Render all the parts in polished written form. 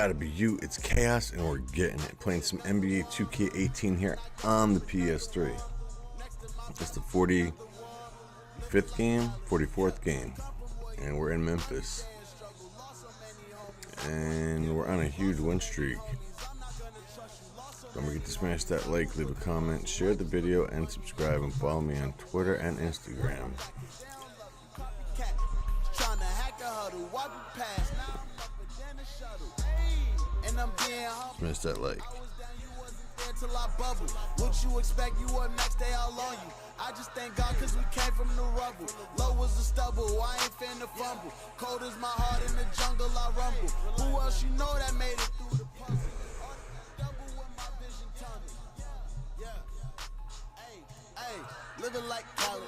Gotta be you, it's KAHOS, and we're getting it. Playing some NBA 2K18 here on the PS3. It's the 45th game, 44th game, and we're in Memphis. And we're on a huge win streak. Don't forget to smash that like, leave a comment, share the video, and subscribe, and follow me on Twitter and Instagram. Smash that like. What you expect? You up next, they all on you. I just thank God cause we came from the rubble. Low was the stubble, I ain't finna fumble. Cold as my heart in the jungle, I rumble. Who else you know that made it through the puzzle? Double with my vision tunnel. Yeah, hey, living like Cali.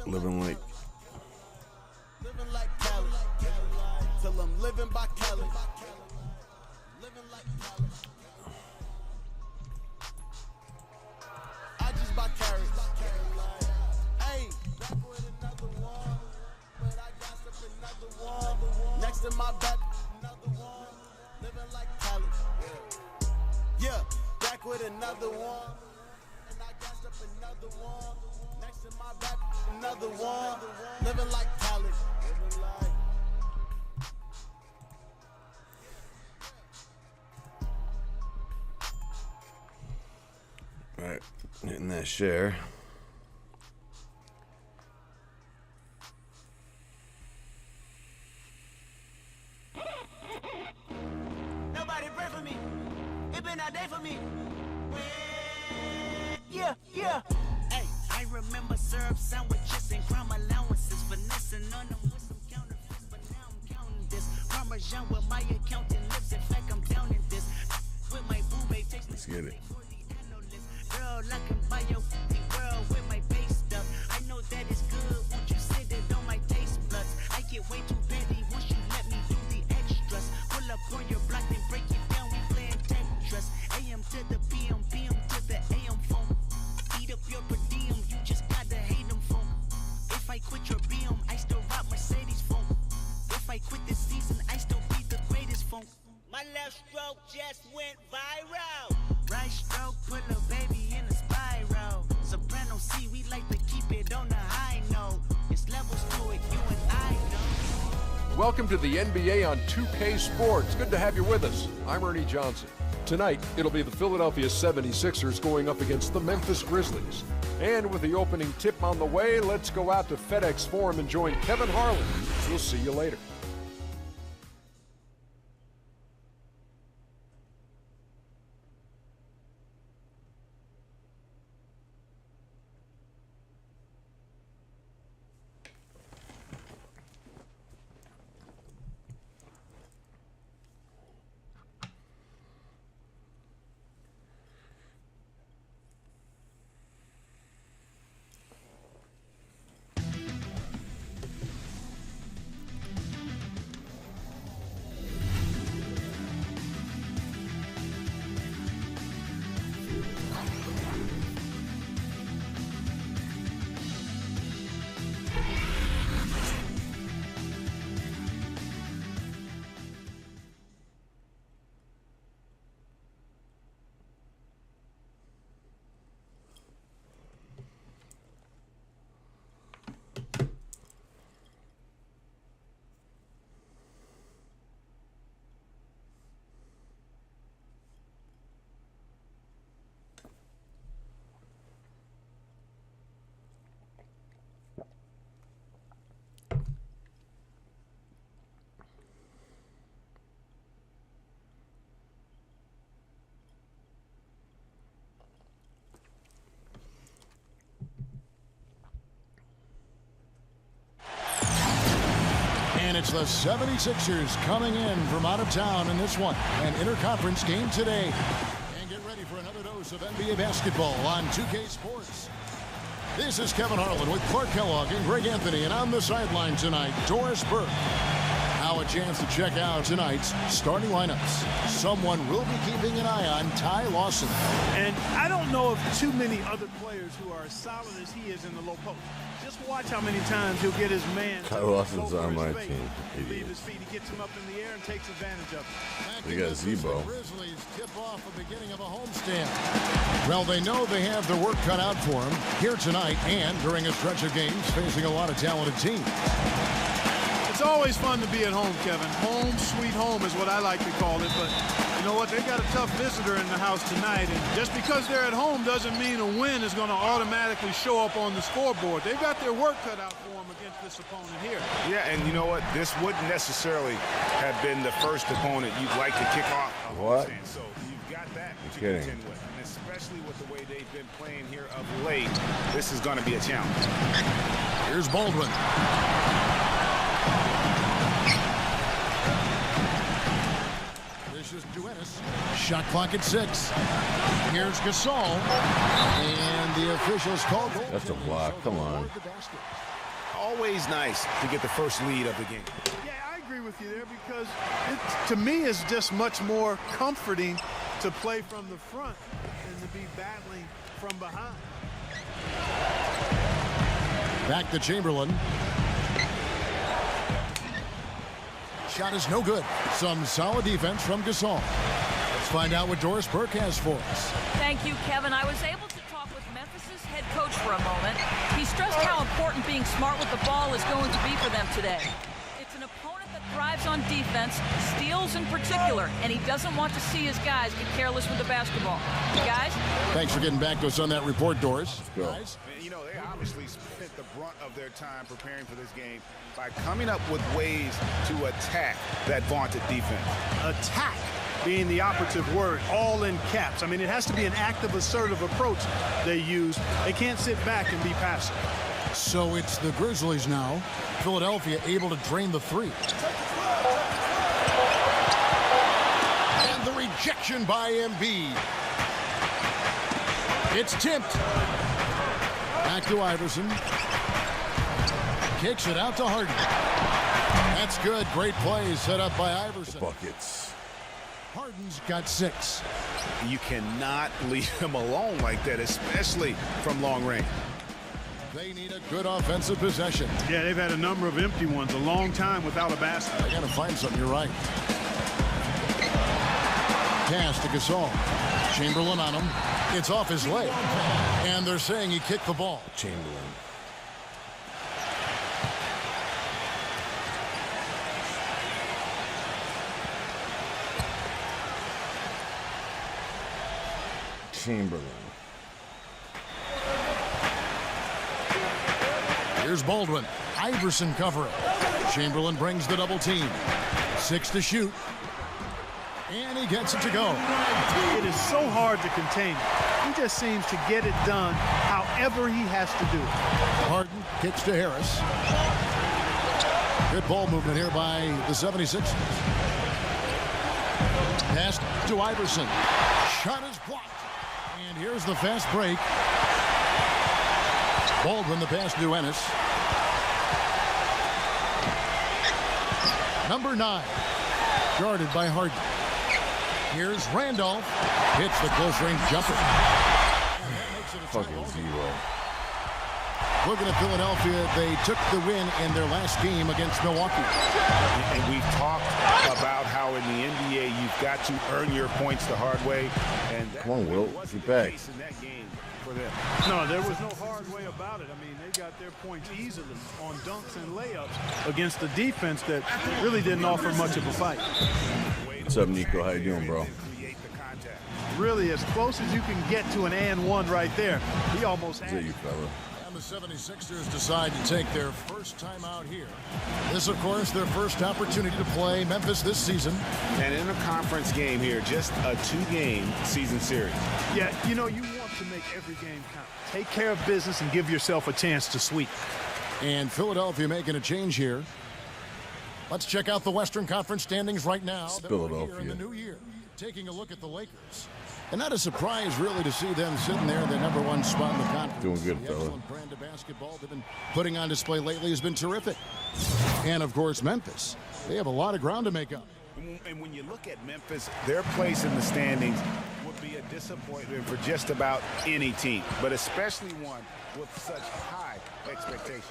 Living like Cali. Till I'm living by Cali. Living like Cali. I just bought carrots. Hey, back with another one. But I got up another one. Next to my back, another one. Living like Cali. Yeah, back with another one. And I got up another one. Next to my back, another one. Living like Cali. Living like. Alright, hitting that share. Nobody pray for me. It been a day for me. Yeah. Hey, I remember syrup sandwiches and crime allowances, finessing on them with some counterfeits, but now I'm counting this. Parmesan with my accountant lips. In fact, I'm down in this. With my boo babe takes. Let's get it. Girl, I can buy your world with my base stuff. I know that it's good. Won't you sit it on my taste buds? I get way too petty once you let me do the extras. Pull up on your block and break it down. We playing Tetris. AM to the PM, PM to the AM phone. Eat up your per diem. You just gotta hate them phone. If I quit your BM, I still rock Mercedes phone. If I quit this season, I still be the greatest phone. My left stroke just went viral. Right stroke put a baby in a spiral. Soprano C, we like to keep it on the high note. It's levels to it, you and I know. Welcome to the NBA on 2K Sports. Good to have you with us. I'm Ernie Johnson. Tonight, it'll be the Philadelphia 76ers going up against the Memphis Grizzlies. And with the opening tip on the way, let's go out to FedEx Forum and join Kevin Harlan. We'll see you later. And it's the 76ers coming in from out of town in this one, an interconference game today. And get ready for another dose of NBA basketball on 2K Sports. This is Kevin Harlan with Clark Kellogg and Greg Anthony, and on the sideline tonight, Doris Burke. Now a chance to check out tonight's starting lineups. Someone will be keeping an eye on Ty Lawson. And I don't know of too many other players who are as solid as he is in the low post. Just watch how many times he'll get his man. Ty Lawson's on my team. Leave his feet, he gets him up in the air and takes advantage of it. We got Zebo. The Grizzlies tip off the beginning of a homestand. Well, they know they have their work cut out for them here tonight and during a stretch of games facing a lot of talented teams. It's always fun to be at home, Kevin. Home sweet home is what I like to call it. But you know what? They've got a tough visitor in the house tonight. And just because they're at home doesn't mean a win is going to automatically show up on the scoreboard. They've got their work cut out for them against this opponent here. Yeah, and you know what? This wouldn't necessarily have been the first opponent you'd like to kick off. What? So you've got that to kidding. contend with. And especially with the way they've been playing here of late, this is going to be a challenge. Here's Baldwin. Shot clock at 6. Here's Gasol. And the officials called. That's a block. Come on. Always nice to get the first lead of the game. Yeah, I agree with you there because it, to me, is just much more comforting to play from the front than to be battling from behind. Back to Chamberlain. Shot is no good. Some solid defense from Gasol. Let's find out what Doris Burke has for us. Thank you, Kevin. I was able to talk with Memphis's head coach for a moment. He stressed how important being smart with the ball is going to be for them today. It's an opponent that thrives on defense, steals in particular, and he doesn't want to see his guys get careless with the basketball. Guys? Thanks for getting back to us on that report, Doris. Guys? You know, they obviously spent the brunt of their time preparing for this game by coming up with ways to attack that vaunted defense. Attack being the operative word, all in caps. I mean, it has to be an active, assertive approach they use. They can't sit back and be passive. So it's the Grizzlies now. Philadelphia able to drain the 3. And the rejection by Embiid. It's tipped. Back to Iverson. Kicks it out to Harden. That's good. Great play set up by Iverson. Buckets. Harden's got 6. You cannot leave him alone like that, especially from long range. They need a good offensive possession. Yeah, they've had a number of empty ones, a long time without a basket. They got to find something. You're right. Pass to Gasol. Chamberlain on him. It's off his leg. And they're saying he kicked the ball. Chamberlain. Chamberlain. Here's Baldwin. Iverson covering. Chamberlain brings the double team. 6 to shoot. And he gets it to go. It is so hard to contain. He just seems to get it done however he has to do it. Harden kicks to Harris. Good ball movement here by the 76ers. Pass to Iverson. Shot is blocked. And here's the fast break. Baldwin the pass to Ennis. Number 9. Guarded by Harden. Here's Randolph. Hits the close range jumper. Fucking zero. Looking at Philadelphia, they took the win in their last game against Milwaukee. And we've talked about how in the NBA you've got to earn your points the hard way. And Come on, Will. Get back. in that game for them. No, there was no hard way about it. I mean, they got their points easily on dunks and layups against the defense that really didn't offer much of a fight. What's up, Nico? How you doing, bro? Really, as close as you can get to an and one right there. He almost Is had that you, fella? And the 76ers decide to take their first time out here. This, of course, their first opportunity to play Memphis this season. And in a conference game here, just a 2-game season series. Yeah, you know, you want to make every game count. Take care of business and give yourself a chance to sweep. And Philadelphia making a change here. Let's check out the Western Conference standings right now. Philadelphia. In the new year, taking a look at the Lakers. And not a surprise, really, to see them sitting there in the number 1 spot in the conference. Doing good, the fella. excellent brand of basketball they've been putting on display lately has been terrific. And, of course, Memphis They have a lot of ground to make up. And when you look at Memphis, their place in the standings would be a disappointment for just about any team, but especially one with such high expectations.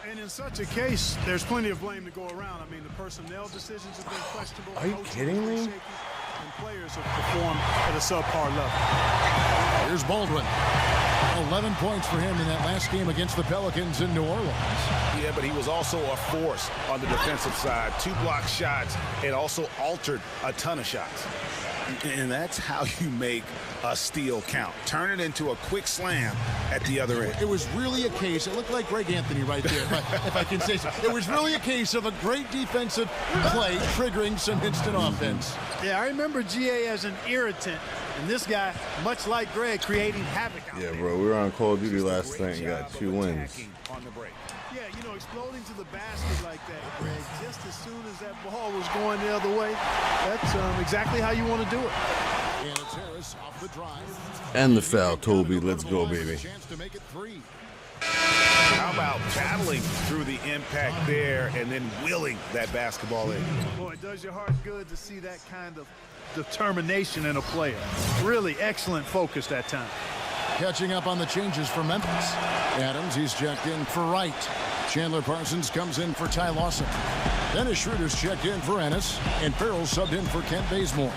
And in such a case, there's plenty of blame to go around. I mean, the personnel decisions have been questionable. Are you kidding me? And players have performed at a subpar level. Here's Baldwin. 11 points for him in that last game against the Pelicans in New Orleans. Yeah, but he was also a force on the defensive side. 2 block shots and also altered a ton of shots. And that's how you make a steal count. Turn it into a quick slam at the other end. It was really a case, it looked like Greg Anthony right there, if I can say so. It was really a case of a great defensive play triggering some instant offense. Yeah, I remember GA as an irritant, and this guy, much like Greg, creating havoc out there. Yeah, bro, we were on Call of Duty last night and got 2 wins. On the break. Yeah, you know, exploding to the basket like that, Greg, just as soon as that ball was going the other way, that's exactly how you want to do it. And it's Harris off the drive. And the foul, Toby. Let's go, baby. Chance to make it 3. How about battling through the impact there and then willing that basketball in? Boy, it does your heart good to see that kind of determination in a player. Really excellent focus that time. Catching up on the changes for Memphis. Adams, he's checked in for Wright. Chandler Parsons comes in for Ty Lawson. Dennis Schroeder's checked in for Ennis. And Farrell subbed in for Kent Bazemore.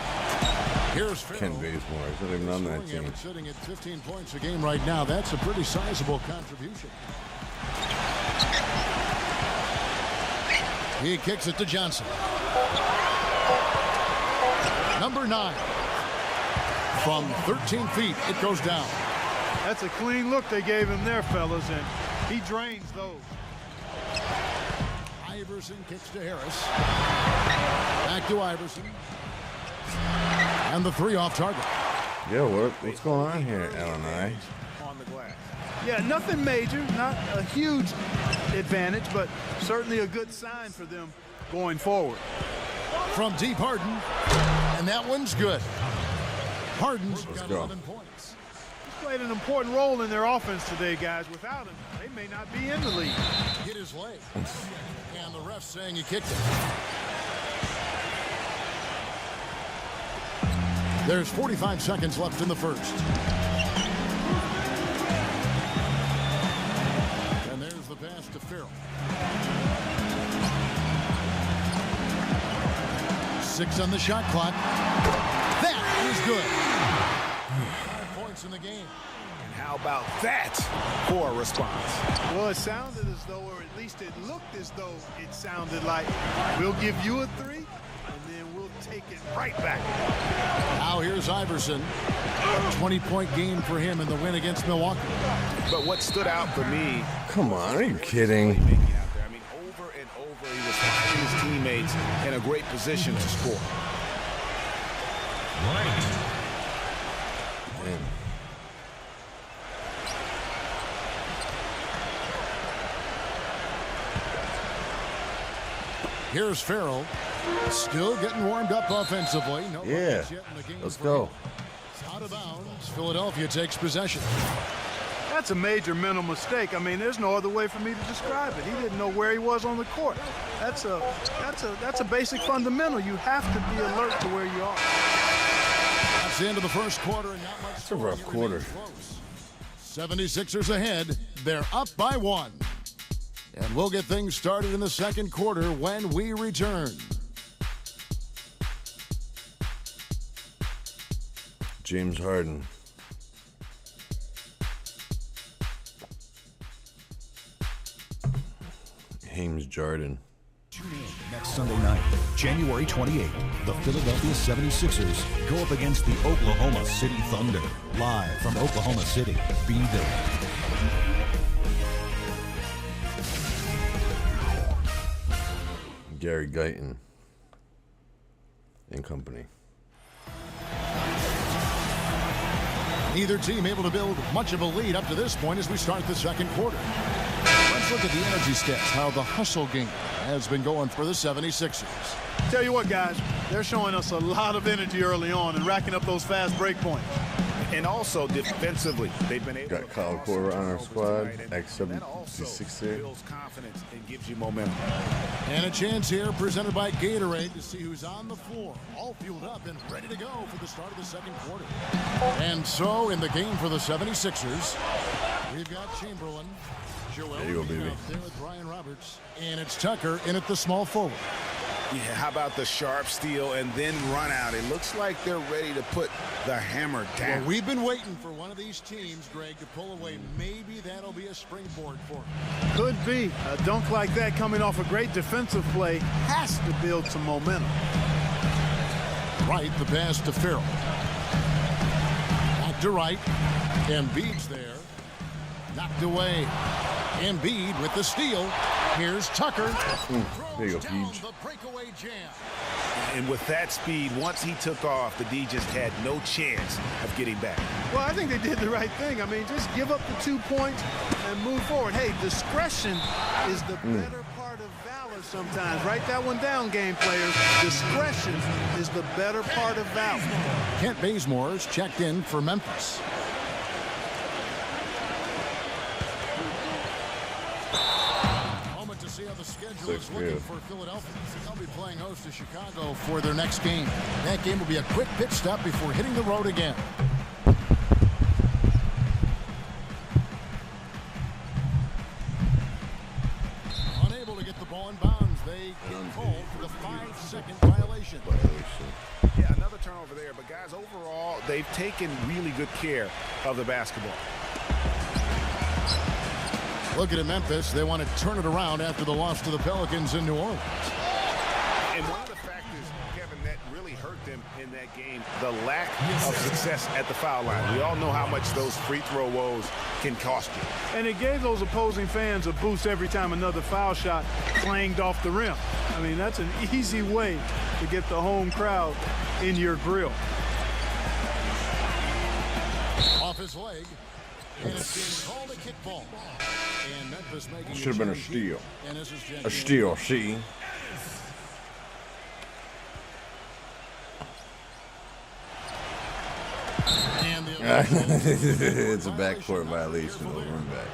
Here's Farrell. Ken Bazemore. He's not even on that team. Sitting at 15 points a game right now. That's a pretty sizable contribution. He kicks it to Johnson. Number 9. From 13 feet, it goes down. That's a clean look they gave him there, fellas, and he drains those. Iverson kicks to Harris. Back to Iverson. And the 3 off target. Yeah, what's going on here, L&I? On the glass. Yeah, nothing major, not a huge advantage, but certainly a good sign for them going forward. From deep, Harden. And that one's good. Harden's got 11 points. He's played an important role in their offense today, guys. Without him, they may not be in the league. Hit his leg. And the ref saying he kicked it. There's 45 seconds left in the first. And there's the pass to Farrell. 6 on the shot clock. That is good. 5 points in the game. And how about that for a response? Well, it sounded as though, or at least it looked as though it sounded like, we'll give you a 3, and then we'll take it right back. Now here's Iverson. A 20-point game for him in the win against Milwaukee. But what stood out for me... Come on, are you kidding? I mean, over and over, he was finding his teammates in a great position to score. Man. Here's Farrell. Still getting warmed up offensively. No Yeah, runs yet in the game let's for go. him. It's out of bounds. Philadelphia takes possession. That's a major mental mistake. I mean, there's no other way for me to describe it. He didn't know where he was on the court. That's a basic fundamental. You have to be alert to where you are. That's the end of the first quarter, and not much. It's a rough quarter. 76ers ahead. They're up by 1. And we'll get things started in the second quarter when we return. James Harden. James Jordan. Tune in next Sunday night, January 28th. The Philadelphia 76ers go up against the Oklahoma City Thunder. Live from Oklahoma City. Be there. Gary Guyton and company. Neither team able to build much of a lead up to this point as we start the second quarter. Let's look at the energy stats, how the hustle game has been going for the 76ers. Tell you what, guys, they're showing us a lot of energy early on and racking up those fast break points. And also defensively, they've been able Got to Kyle cross Korver on our and squad, right, and that also X76. builds confidence and gives you momentum. And a chance here presented by Gatorade to see who's on the floor, all fueled up and ready to go for the start of the second quarter. And so in the game for the 76ers, we've got Chamberlain, Joel There you go, baby. there with Brian Roberts, and it's Tucker in at the small forward. Yeah, how about the sharp steal and then run out? It looks like they're ready to put the hammer down. Well, we've been waiting for one of these teams, Greg, to pull away. Maybe that'll be a springboard for them. Could be. A dunk like that coming off a great defensive play has to build some momentum. Right, the pass to Farrell. Back to right. Embiid's there. Knocked away. Embiid with the steal. Here's Tucker. There you go, Down Peach. the breakaway jam. And with that speed, once he took off, the D just had no chance of getting back. Well, I think they did the right thing. I mean, just give up the 2 points and move forward. Hey, discretion is the better part of valor sometimes. Write that one down, game players. Discretion is the better part of valor. Kent Bazemore's checked in for Memphis. Moment to see how the schedule is looking for Philadelphia. They'll be playing host to Chicago for their next game. That game will be a quick pit stop before hitting the road again. Unable to get the ball in bounds. They get called for the 5-second violation. Yeah, another turnover there. But, guys, overall, they've taken really good care of the basketball. Looking at Memphis, they want to turn it around after the loss to the Pelicans in New Orleans. And one of the factors, Kevin, that really hurt them in that game, the lack of success at the foul line. We all know how much those free throw woes can cost you. And it gave those opposing fans a boost every time another foul shot clanged off the rim. I mean, that's an easy way to get the home crowd in your grill. Off his leg, and it's being called a kickball. And Memphis making Should have been a change steal. here. And this is A steal, see? And the It's a backcourt violation of the run back.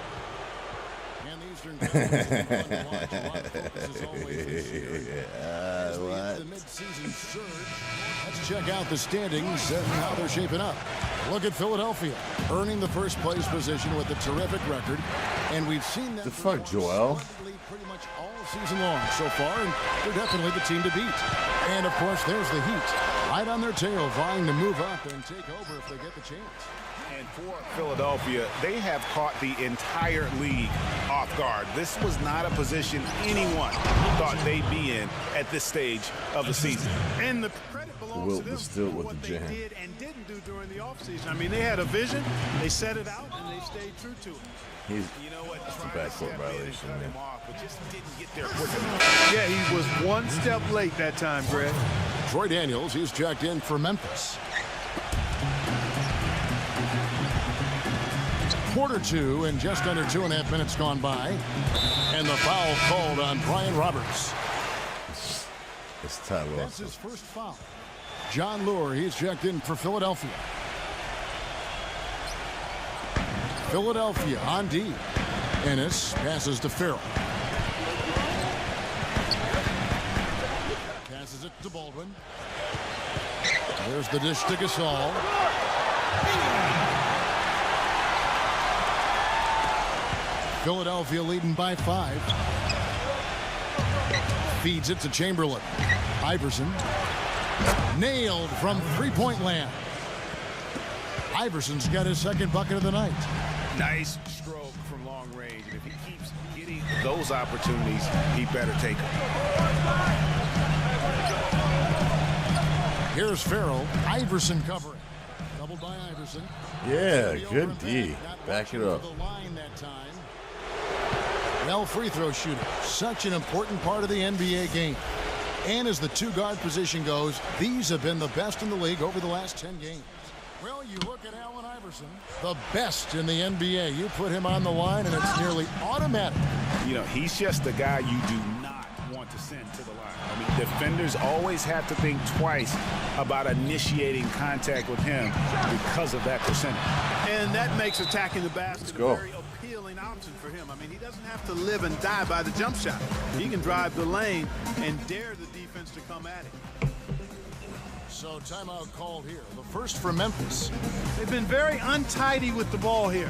And the Eastern Conference is going to watch. A lot of focus is always this year. As we enter the mid-season surge, let's check out the standings and how they're shaping up. Look at Philadelphia, earning the first place position with a terrific record. And we've seen that The fuck, Joel? pretty much all season long so far, and they're definitely the team to beat. And, of course, there's the Heat, right on their tail, vying to move up and take over if they get the chance. And for Philadelphia, they have caught the entire league off guard. This was not a position anyone thought they'd be in at this stage of the season. And the credit belongs Wilt to them distilled for with what the they jam. did and didn't do during the offseason. I mean, they had a vision, they set it out, and they stayed true to it. He's You know what? That's a Trying to backcourt step in and violation, cut man. him off, but just didn't get there quick enough. Yeah, he was one step late that time, Greg. Troy Daniels, he's checked in for Memphis. Quarter two, and just under 2.5 minutes gone by. And the foul called on Brian Roberts. It's Ty That's Wilson. his first foul. John Lure, he's checked in for Philadelphia. Philadelphia on D. Ennis passes to Farrell. Passes it to Baldwin. There's the dish to Gasol. Philadelphia leading by 5. Feeds it to Chamberlain. Iverson. Nailed from three-point land. Iverson's got his second bucket of the night. Nice stroke from long range. And if he keeps getting those opportunities, he better take them. Here's Farrell. Iverson covering. Doubled by Iverson. Yeah, good D. Back it up. The line that time. Well, free throw shooting. Such an important part of the NBA game. And as the two-guard position goes, these have been the best in the league over the last 10 games. Well, you look at Allen Iverson, the best in the NBA. You put him on the line, and it's nearly automatic. You know, he's just the guy you do not want to send to the line. I mean, Defenders always have to think twice about initiating contact with him because of that percentage. And that makes attacking the basket a go. very appealing option for him. I mean, he doesn't have to live and die by the jump shot. He can drive the lane and dare the defense to come at him. So timeout called here. The first for Memphis. They've been very untidy with the ball here.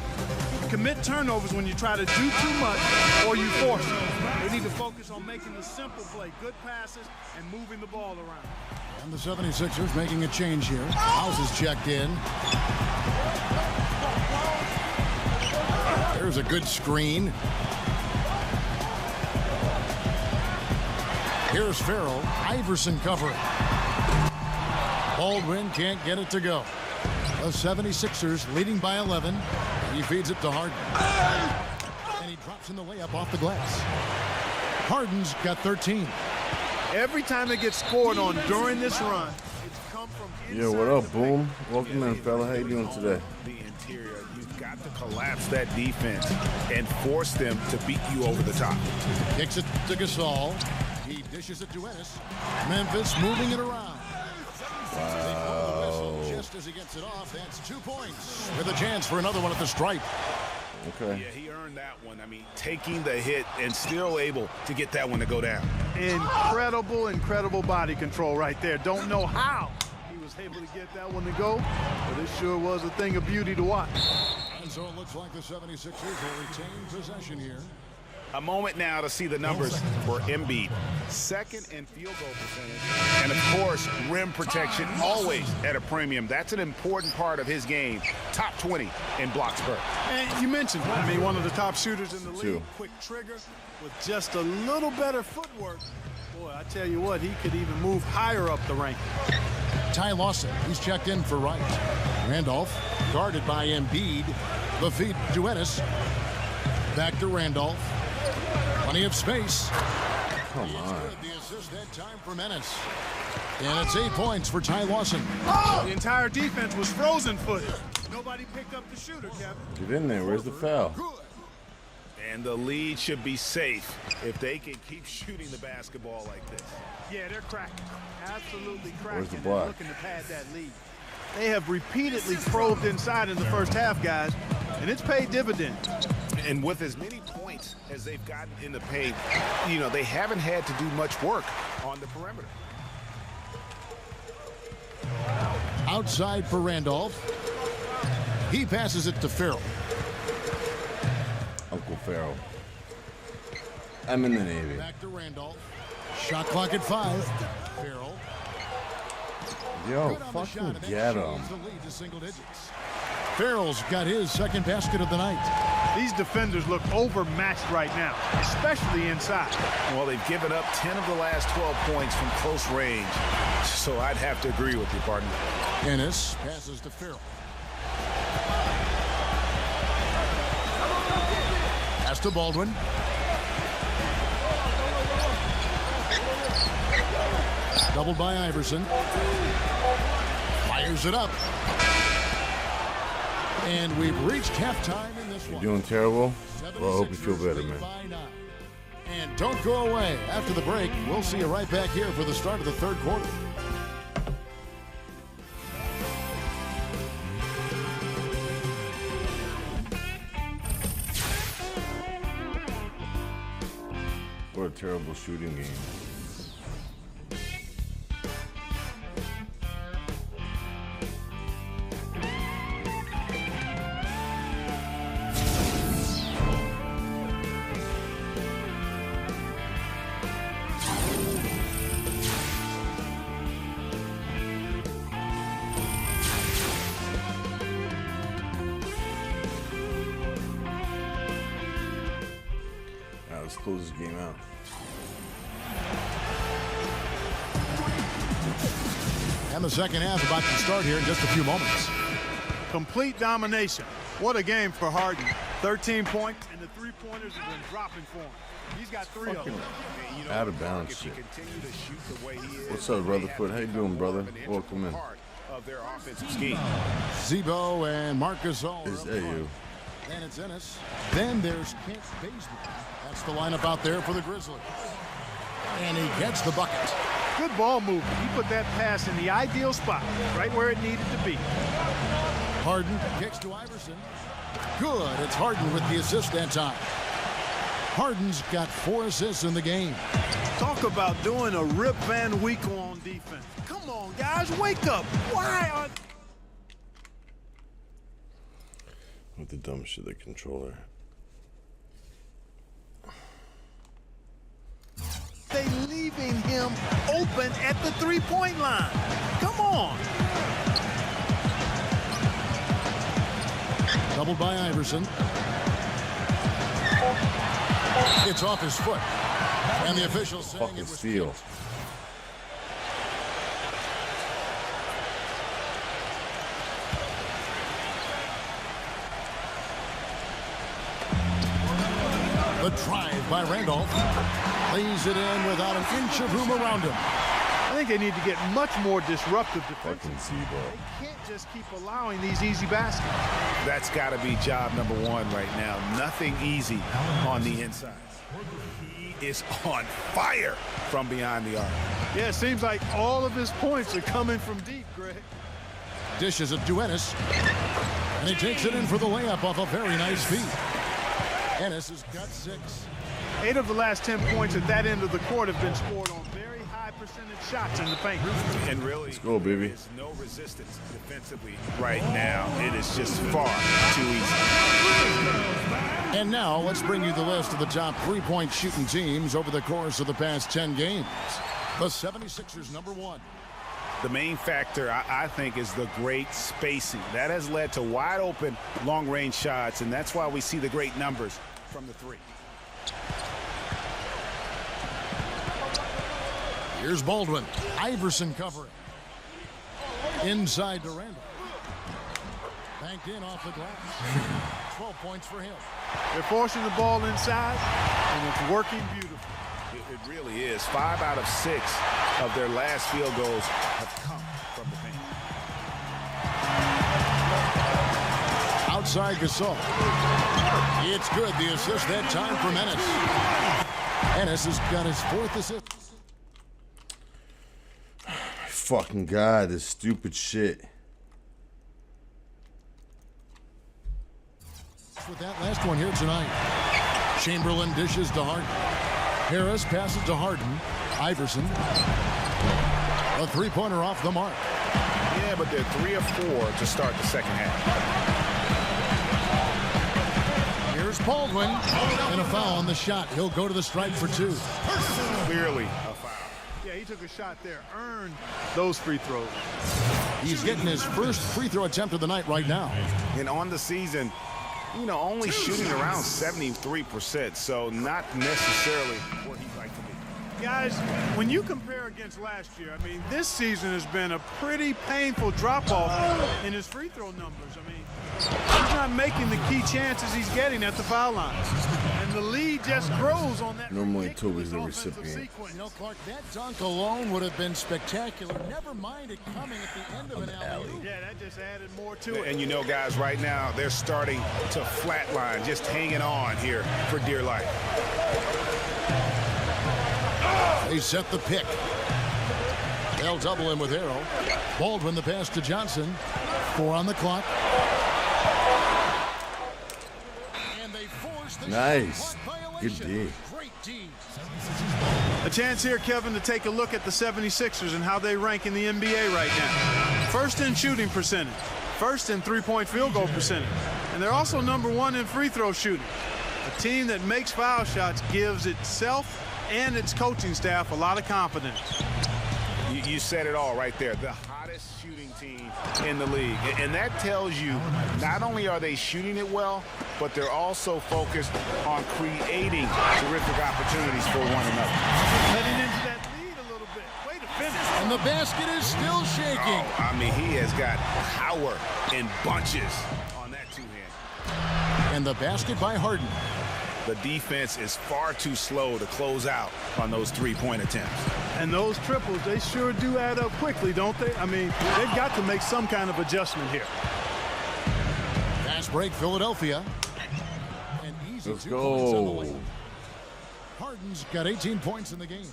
You commit turnovers when you try to do too much or you force it. They need to focus on making the simple play, good passes, and moving the ball around. And the 76ers making a change here. House is checked in. There's a good screen. Here's Farrell. Iverson covering. Baldwin can't get it to go. The 76ers leading by 11. He feeds it to Harden. And he drops in the layup off the glass. Harden's got 13. Every time it gets scored on during this run, it's come from inside. Yo, what up, Boom? Welcome in, fella. How you doing today? The interior, you've got to collapse that defense and force them to beat you over the top. Kicks it to Gasol. He dishes it to Ennis. Memphis moving it around. Wow. Just as he gets it off, that's 2 points with a chance for another one at the stripe. Okay. Yeah, he earned that one. I mean, taking the hit and still able to get that one to go down. Incredible body control right there. Don't know how he was able to get that one to go, but it sure was a thing of beauty to watch. And so it looks like the 76ers will retain possession here. A moment now to see the numbers for Embiid. Second in field goal percentage. And, of course, rim protection always at a premium. That's an important part of his game. Top 20 in blocks per. And you mentioned, I mean, one of the top shooters in the league. Two. Quick trigger with just a little better footwork. Boy, I tell you what, he could even move higher up the rank. Ty Lawson, he's checked in for Wright. Randolph, guarded by Embiid. The feed to Ennis. Back to Randolph. Plenty of space. Come on. The assist that time for Ennis. And it's 8 points for Ty Lawson. The entire defense was frozen footed. Nobody picked up the shooter, Kevin. Get in there. Where's the foul? And the lead should be safe if they can keep shooting the basketball like this. Yeah, they're cracking. Absolutely cracking. Where's the and block? looking to pad that lead. They have repeatedly probed inside in the first half, guys, and it's paid dividends. And with as many points as they've gotten in the paint, you know, they haven't had to do much work on the perimeter. Outside for Randolph. He passes it to Farrell. Uncle Farrell. I'm in the Navy. Back to Randolph. Shot clock at 5. Farrell. Yo, Good on the shot, fucking and that get changes him. the lead to single digits. Farrell's got his second basket of the night. These defenders look overmatched right now, especially inside. Well, they've given up 10 of the last 12 points from close range. So I'd have to agree with you, partner. Ennis passes to Farrell. Pass to Baldwin. Doubled by Iverson. Fires it up. And we've reached halftime in this one. Doing terrible? Well, I hope you feel better, 76ers man. by 9. And don't go away. After the break, we'll see you right back here for the start of the third quarter. What a terrible shooting game. Let's close this game out. And the second half about to start here in just a few moments. Complete domination. What a game for Harden. 13 points, and the three-pointers have been dropping for him. He's got 3 of them. Out of bounds shit. What's up, Rutherford? How you doing, brother? Welcome in. Of their offensive scheme. Zebo and Marcus Gasol. Is that you? And it's Ennis. Then there's Kent Bazemore. That's the lineup out there for the Grizzlies. And he gets the bucket. Good ball movement. He put that pass in the ideal spot, right where it needed to be. Harden kicks to Iverson. Good. It's Harden with the assist that time. Harden's got 4 assists in the game. Talk about doing a Rip Van Winkle on defense. Come on, guys, wake up. Why are With the dumb shit, the controller. they leaving him open at the three-point line? Come on. Doubled by Iverson. It's off his foot. And the officials saying Fucking it was steal. kicked. The drive by Randolph. Lays it in without an inch of room around him. I think they need to get much more disruptive defensively. Fucking Zebo. They can't just keep allowing these easy baskets. That's got to be job number 1 right now. Nothing easy on the inside. He is on fire from behind the arc. Yeah, it seems like all of his points are coming from deep, Greg. Dishes it to Ennis. And he takes it in for the layup off a very nice feed. Ennis has got 6. 8 of the last 10 points at that end of the court have been scored on very high percentage shots in the paint. And really, Let's go, baby. there's no resistance defensively right now. It is just far too easy. And now let's bring you the list of the top 3-point shooting teams over the course of the past 10 games. The 76ers number 1. The main factor, I think, is the great spacing. That has led to wide open long-range shots, and that's why we see the great numbers from the 3. Here's Baldwin. Iverson covering. Inside to Randall. Banked in off the glass. 12 points for him. They're forcing the ball inside, and it's working beautifully. It really is. 5 out of 6 of their last field goals have come from the paint. Outside Gasol. It's good. The assist that time from Ennis. Ennis has got his 4th assist. Fucking God, this stupid shit. With that last one here tonight. Chamberlain dishes to Harden. Harris passes to Harden. Iverson. A 3-pointer off the mark. Yeah, but they're 3 of 4 to start the second half. Here's Baldwin. And a foul on the shot. He'll go to the stripe for 2. Clearly a foul. Yeah, he took a shot there, earned those free throws. He's getting his first free throw attempt of the night right now. And on the season, you know, only shooting around 73%, so not necessarily where he'd like to be. Guys, when you compare against last year, I mean, this season has been a pretty painful drop-off in his free throw numbers. I mean, he's not making the key chances he's getting at the foul line. And the lead just grows on that. Normally ridiculous Toby's the offensive recipient. sequence. You know, Clark, that dunk alone would have been spectacular. Never mind it coming at the end of an alley-oop. Yeah, that just added more to it. And you know, guys, right now, they're starting to flatline, just hanging on here for dear life. They set the pick. They'll double him with Arrow. Baldwin the pass to Johnson. 4 on the clock. And they force the Nice. shot clock Good violation. D. Great D. A chance here, Kevin, to take a look at the 76ers and how they rank in the NBA right now. First in shooting percentage. First in three-point field goal percentage. And they're also number 1 in free throw shooting. A team that makes foul shots gives itself and its coaching staff a lot of confidence. You said it all right there. The hottest shooting team in the league. And that tells you not only are they shooting it well, but they're also focused on creating terrific opportunities for one another. Heading into that lead a little bit. Way to finish. And the basket is still shaking. Oh, I mean, he has got power in bunches on that two-hand. And the basket by Harden. The defense is far too slow to close out on those three-point attempts. And those triples, they sure do add up quickly, don't they? I mean, they've got to make some kind of adjustment here. Fast break, Philadelphia. And easy Let's 2 points on the go. layup. Harden's got 18 points in the game.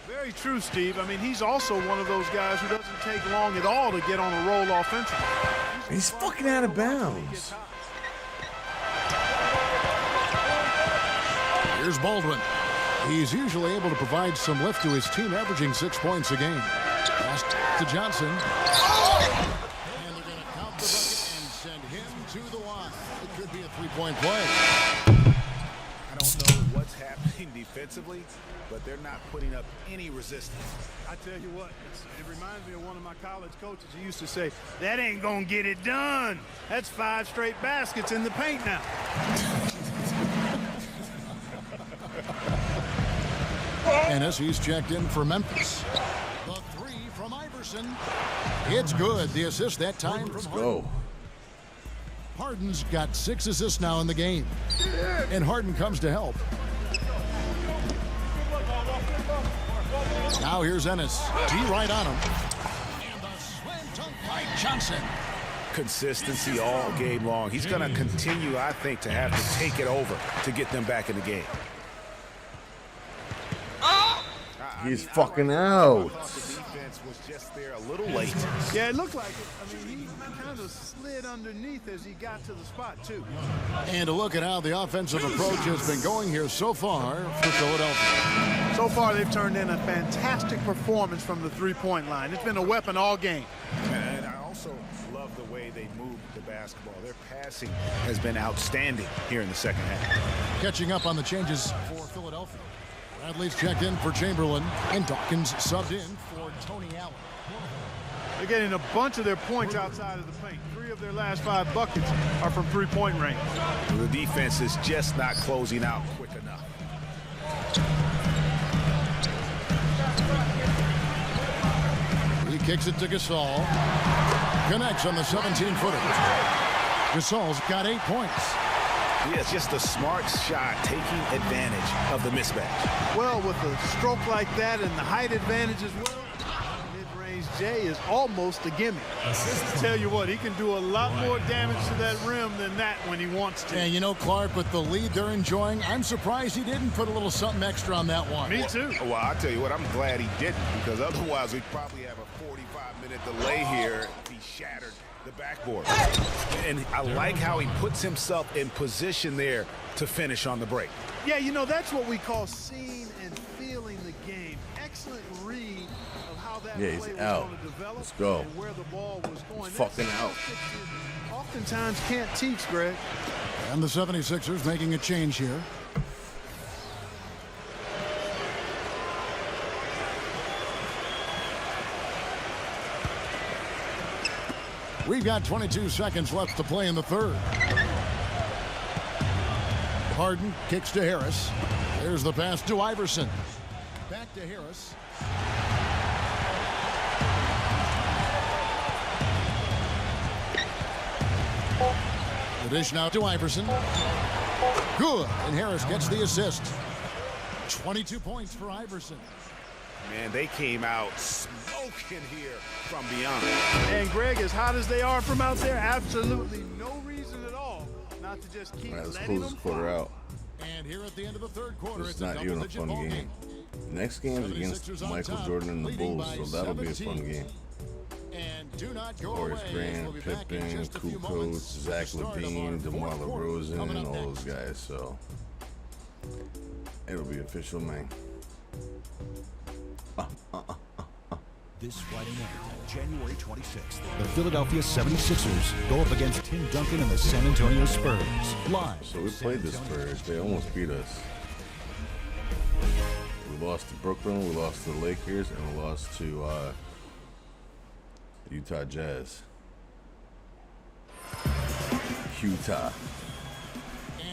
Very true, Steve. I mean, he's also one of those guys who doesn't take long at all to get on a roll offensively. He's fucking out of bounds. Here's Baldwin. He's usually able to provide some lift to his team, averaging 6 points a game. Pass to Johnson. And they're going to count the bucket and send him to the line. It could be a three-point play. I don't know what's happening defensively, but they're not putting up any resistance. I tell you what, it reminds me of one of my college coaches. He used to say, that ain't going to get it done. That's 5 straight baskets in the paint now. Ennis, he's checked in for Memphis. The three from Iverson. It's good. The assist that time from Harden. Go. Harden's got 6 assists now in the game. And Harden comes to help. Now here's Ennis. D right on him. And the slam dunk by Johnson. Consistency all game long. He's going to continue, I think, to have to take it over to get them back in the game. He's fucking out. The defense was just there a little late. Yeah, it looked like it. I mean, he kind of slid underneath as he got to the spot, too. And a look at how the offensive approach has been going here so far for Philadelphia. So far, they've turned in a fantastic performance from the three-point line. It's been a weapon all game. And I also love the way they move the basketball. Their passing has been outstanding here in the second half. Catching up on the changes for Philadelphia. Bradley's checked in for Chamberlain, and Dawkins subbed in for Tony Allen. They're getting a bunch of their points outside of the paint. 3 of their last 5 buckets are from three-point range. The defense is just not closing out quick enough. He kicks it to Gasol. Connects on the 17-footer. Gasol's got 8 points. Yeah, it's just a smart shot taking advantage of the mismatch. Well, with a stroke like that and the height advantage as well, mid-range J is almost a gimme. Tell you what, he can do a lot more damage to that rim than that when he wants to. And you know, Clark, with the lead they're enjoying, I'm surprised he didn't put a little something extra on that one. Me too. Well, I'll tell you what, I'm glad he didn't, because otherwise we'd probably have a 45-minute delay here if he shattered the backboard. And I like how he puts himself in position there to finish on the break. Yeah, you know, that's what we call seeing and feeling the game. Excellent read of how that Yeah, play he's was out. going to develop. Let's go. And where the ball was going. He's fucking That's out. something you oftentimes can't teach, Greg. And the 76ers making a change here. We've got 22 seconds left to play in the third. Harden kicks to Harris. There's the pass to Iverson. Back to Harris. The dish now to Iverson. Good. And Harris gets the assist. 22 points for Iverson. Man, they came out smoking here from beyond. And Greg, as hot as they are from out there, absolutely no reason at all not to just keep All right, let's letting close them this quarter fly. out. And here at the end of the third quarter, It's it's a not even a double-digit fun ball game. Next game is against 76ers on Michael top, Jordan and the leading Bulls, by so that'll be a 17. fun game. And do not go Horace away. Grant, We'll be back in Pippen, just a few Kukoc, moments Zach with the start of Levine, our DeMar fourth quarter DeRozan, coming up all those next. guys. So it'll be official, man. This Friday night, January 26th, the Philadelphia 76ers go up against Tim Duncan and the San Antonio Spurs. Live. So we played the Spurs. They almost beat us. We lost to Brooklyn, we lost to the Lakers, and we lost to Utah Jazz. Utah.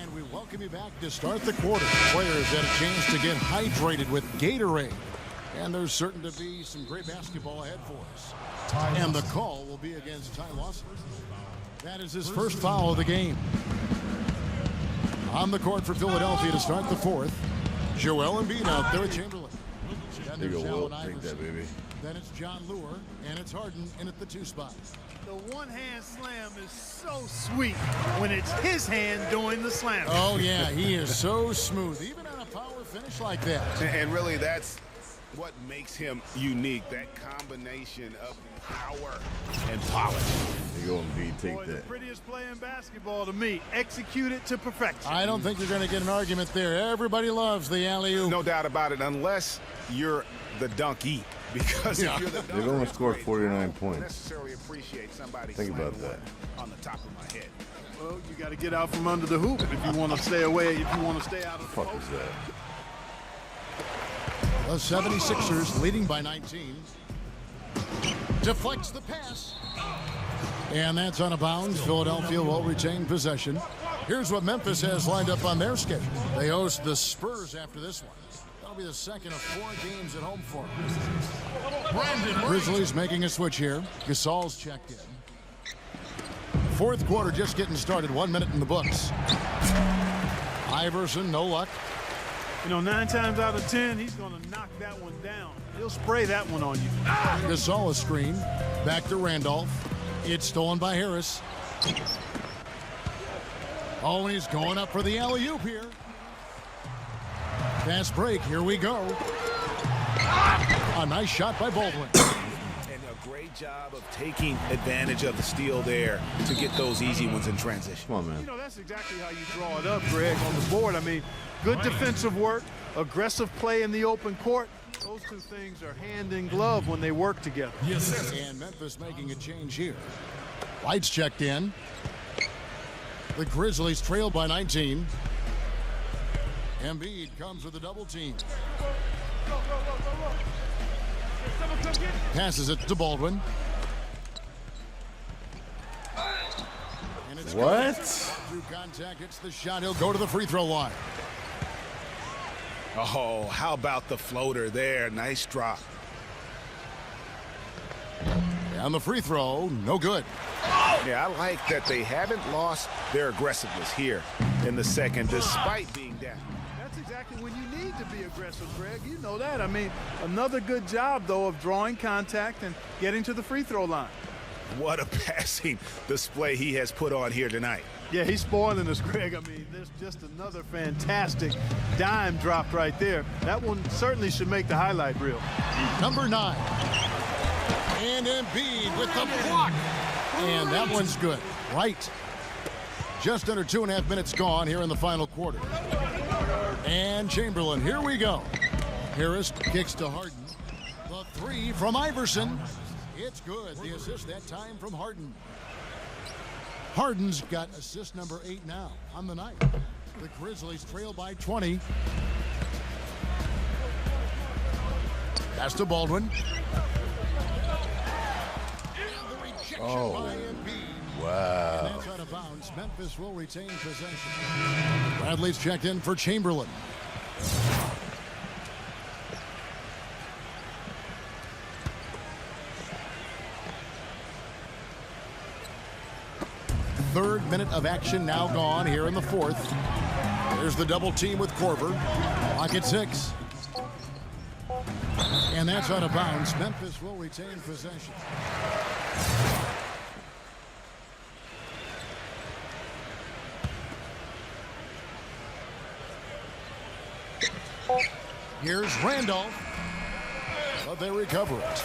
And we welcome you back to start the quarter. Players had a chance to get hydrated with Gatorade. And there's certain to be some great basketball ahead for us. And the call will be against Ty Lawson. That is his first foul of the game. On the court for Philadelphia to start the fourth. Joel Embiid out there with Chamberlain. Then There you there's go, Will. Allen Take that, Iverson. baby. Then it's John Lure, and it's Harden in at the 2 spot. The one-hand slam is so sweet when it's his hand doing the slam. Oh, yeah, he is so smooth, even on a power finish like that. And really, that's what makes him unique, that combination of power and polish. You go and beat, take Boy, that. the prettiest play in basketball to me. Execute it to perfection. I don't think you're going to get an argument there. Everybody loves the alley-oop. No doubt about it, unless you're the donkey. Because if you're the They've only scored 49 points. necessarily appreciate somebody Think about slamming that. one on the top of my head. Well, you got to get out from under the hoop if you want to stay away, if you want to stay out of the Fuck post. is that? The 76ers leading by 19. Deflects the pass. And that's out of bounds. Philadelphia will retain possession. Here's what Memphis has lined up on their schedule. They host the Spurs after this one. That'll be the second of 4 games at home for them. Grizzlies making a switch here. Gasol's checked in. Fourth quarter just getting started. 1 minute in the books. Iverson, no luck. You know, 9 times out of 10, he's going to knock that one down. He'll spray that one on you. Gasol a screen. Back to Randolph. It's stolen by Harris. Oh, and he's going up for the alley-oop here. Fast break. Here we go. A nice shot by Baldwin. And a great job of taking advantage of the steal there to get those easy ones in transition. Come on, man. You know, that's exactly how you draw it up, Greg, on the board. I mean, good defensive work, aggressive play in the open court. Those two things are hand in glove when they work together. Yes. And Memphis making a change here. Lights checked in. The Grizzlies trail by 19. Embiid comes with a double team. Passes it to Baldwin. And it's What? through contact, hits the shot. He'll go to the free throw line. Oh, how about the floater there? Nice drop. And the free throw, no good. Yeah, I like that they haven't lost their aggressiveness here in the second, despite being down. That's exactly when you need to be aggressive, Greg. You know that. I mean, another good job, though, of drawing contact and getting to the free throw line. What a passing display he has put on here tonight. Yeah, he's spoiling us, Greg. I mean, there's just another fantastic dime drop right there. That one certainly should make the highlight reel. Number 9. And Embiid with the block. And that one's good. Right. Just under 2.5 minutes gone here in the final quarter. And Chamberlain, here we go. Harris kicks to Harden. The 3 from Iverson. It's good. The assist that time from Harden. Harden's got assist number 8 now on the night. The Grizzlies trail by 20. Pass to Baldwin. Oh, By Embiid. wow. That's out of bounds. Memphis will retain possession. Bradley's checked in for Chamberlain. Third minute of action now gone here in the fourth. There's the double team with Korver. Clock at 6. And that's out of bounds. Memphis will retain possession. Here's Randolph. But they recover it.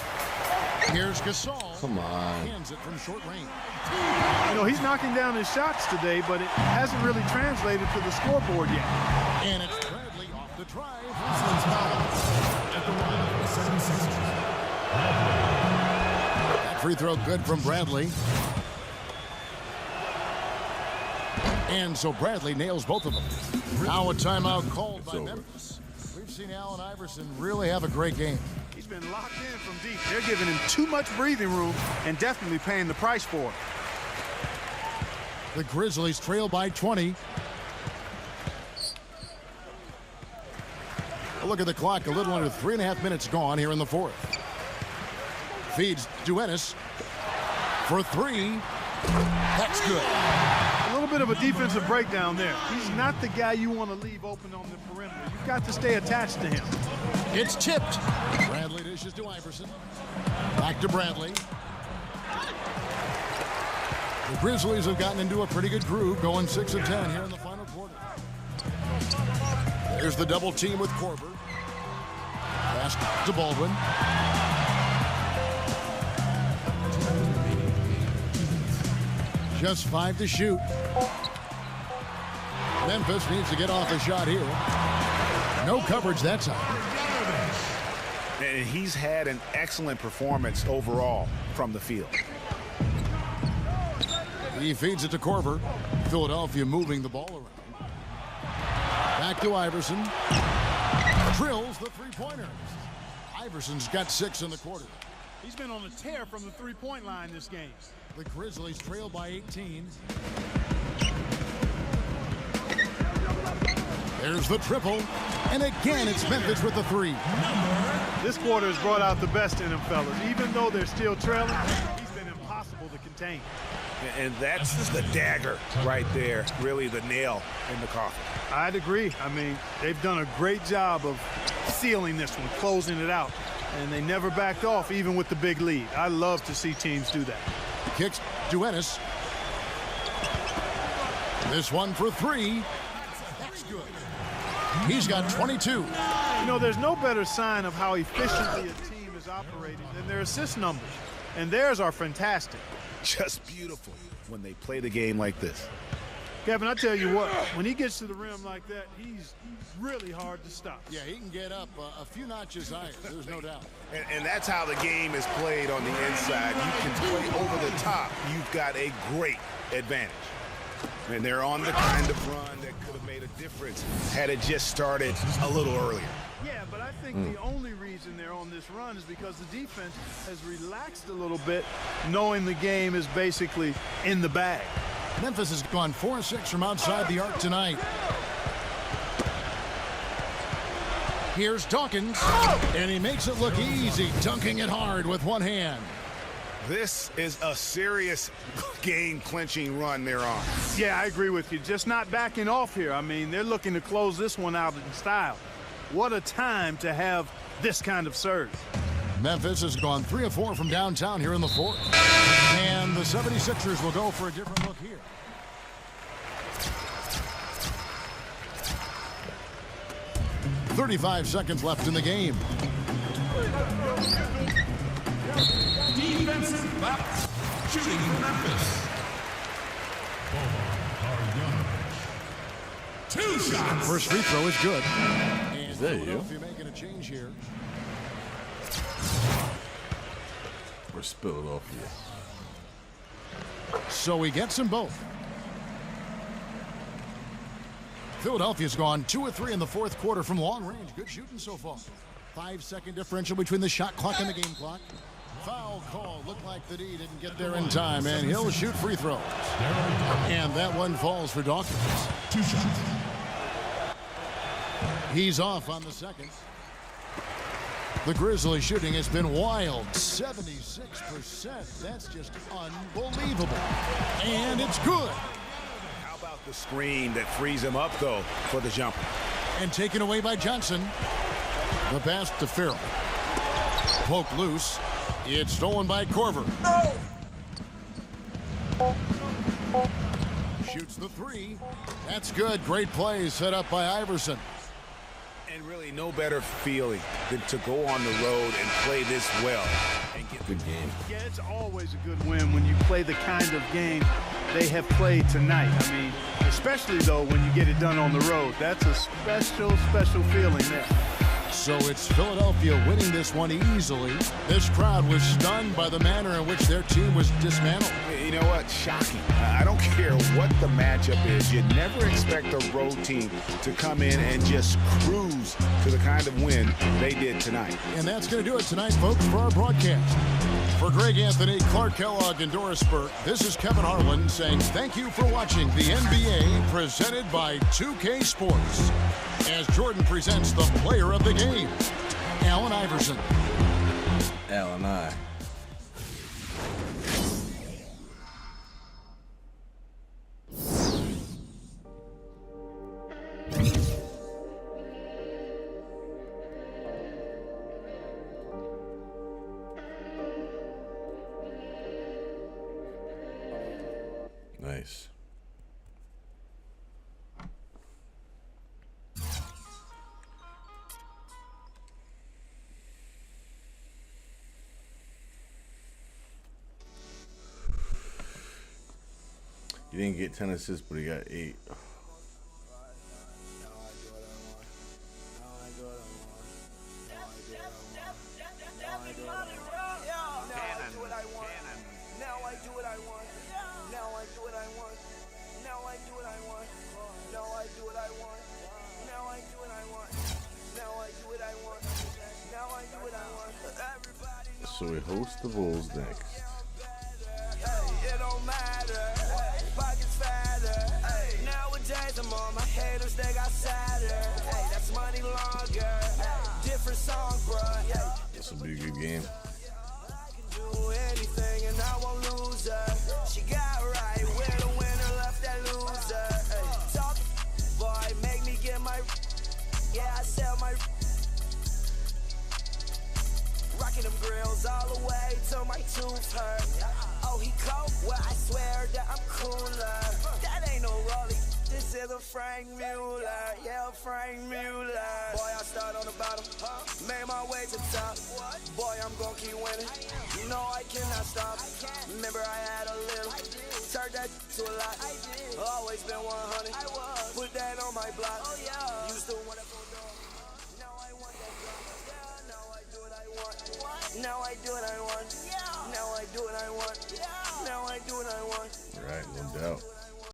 Here's Gasol. Come on. Hands it from short range. You know, he's knocking down his shots today, but it hasn't really translated to the scoreboard yet. And it's Bradley off the drive. That free throw good from Bradley. And so Bradley nails both of them. Now a timeout called by Memphis. We've seen Allen Iverson really have a great game. He's been locked in from deep. They're giving him too much breathing room and definitely paying the price for it. The Grizzlies trail by 20. A look at the clock. A little under 3.5 minutes gone here in the fourth. Feeds Duenas for 3. That's good. A little bit of a defensive breakdown there. He's not the guy you want to leave open on the perimeter. You've got to stay attached to him. It's tipped. Bradley dishes to Iverson. Back to Bradley. The Grizzlies have gotten into a pretty good groove, going 6 of 10 here in the final quarter. There's the double team with Korver. pass to Baldwin. Just 5 to shoot. Memphis needs to get off a shot here. No coverage that time. And he's had an excellent performance overall from the field. He feeds it to Korver. Philadelphia moving the ball around. Back to Iverson. Drills the three-pointers. Iverson's got 6 in the quarter. He's been on a tear from the three-point line this game. The Grizzlies trail by 18. There's the triple. And again, it's Memphis with the 3. This quarter has brought out the best in them, fellas. Even though they're still trailing, he's been impossible to contain. And that's the dagger right there, really the nail in the coffin. I'd agree. I mean, they've done a great job of sealing this one, closing it out. And they never backed off, even with the big lead. I love to see teams do that. Kicks to Ennis. This one for 3. That's good. He's got 22. You know, there's no better sign of how efficiently a team is operating than their assist numbers. And theirs are fantastic. Just beautiful when they play the game like this. Kevin, I tell you what, when he gets to the rim like that, he's really hard to stop. Yeah, he can get up a few notches higher, there's no doubt. And that's how the game is played on the inside. You can play over the top. You've got a great advantage. And they're on the kind of run that could have made a difference had it just started a little earlier. Yeah, but I think the only reason they're on this run is because the defense has relaxed a little bit, knowing the game is basically in the bag. Memphis has gone 4-6 from outside the arc tonight. Here's Dawkins, and he makes it look easy, dunking it hard with one hand. This is a serious game-clinching run they're on. Yeah, I agree with you. Just not backing off here. I mean, they're looking to close this one out in style. What a time to have this kind of surge. Memphis has gone 3 of 4 from downtown here in the fourth. And the 76ers will go for a different look here. .35 seconds left in the game. Defensive foul. Shooting for Memphis. 2 shots. First free throw is good. Is that you? If you're making a change here. Or Philadelphia. So he gets them both. Philadelphia's gone 2 of 3 in the fourth quarter from long range. Good shooting so far. 5-second differential between the shot clock and the game clock. Foul call. Looked like the D didn't get there in time, and he'll shoot free throws. And that one falls for Dawkins. 2 shots. He's off on the second. The Grizzlies shooting has been wild. 76%. That's just unbelievable. And it's good. How about the screen that frees him up, though, for the jumper? And taken away by Johnson. The pass to Farrell. Poke loose. It's stolen by Korver. Shoots the 3. That's good. Great play set up by Iverson. And really no better feeling than to go on the road and play this well and get Good game. Yeah, it's always a good win when you play the kind of game they have played tonight. I mean, especially, though, when you get it done on the road. That's a special, special feeling there. So it's Philadelphia winning this one easily. This crowd was stunned by the manner in which their team was dismantled. You know what? Shocking. I don't care what the matchup is. You never expect a road team to come in and just cruise to the kind of win they did tonight. And that's going to do it tonight, folks, for our broadcast. For Greg Anthony, Clark Kellogg, and Doris Burke, this is Kevin Harlan saying thank you for watching the NBA presented by 2K Sports. As Jordan presents the player of the game, Allen Iverson. Allen I. Nice. He didn't get 10 assists, but he got 8. So we host the Bulls next. It don't matter. Pockets fatter. Nowadays I'm on my haters, they got sadder. That's money longer. Different song, bruh. This will be a good game. I can do anything and I won't lose her. She got right with a winner, left that loser. Talk, boy, make me get my. Yeah, I sell my. Rocking them grills all the way till my tooth hurt. Oh, he cold? Well, I swear that I'm cooler. That ain't no Rollie. This is a Frank Mueller. Yeah, Frank Mueller. Boy, I start on the bottom. Made my way to the top. Boy, I'm gonna keep winning. You know I cannot stop. Remember I had a little. Turned that to a lot. Always been 100. Put that on my block. Used to want to go down. Now I want that drama. Now I do what I want. Now I do what I want. Now I do what I want. Now I do what I want. All right, no doubt.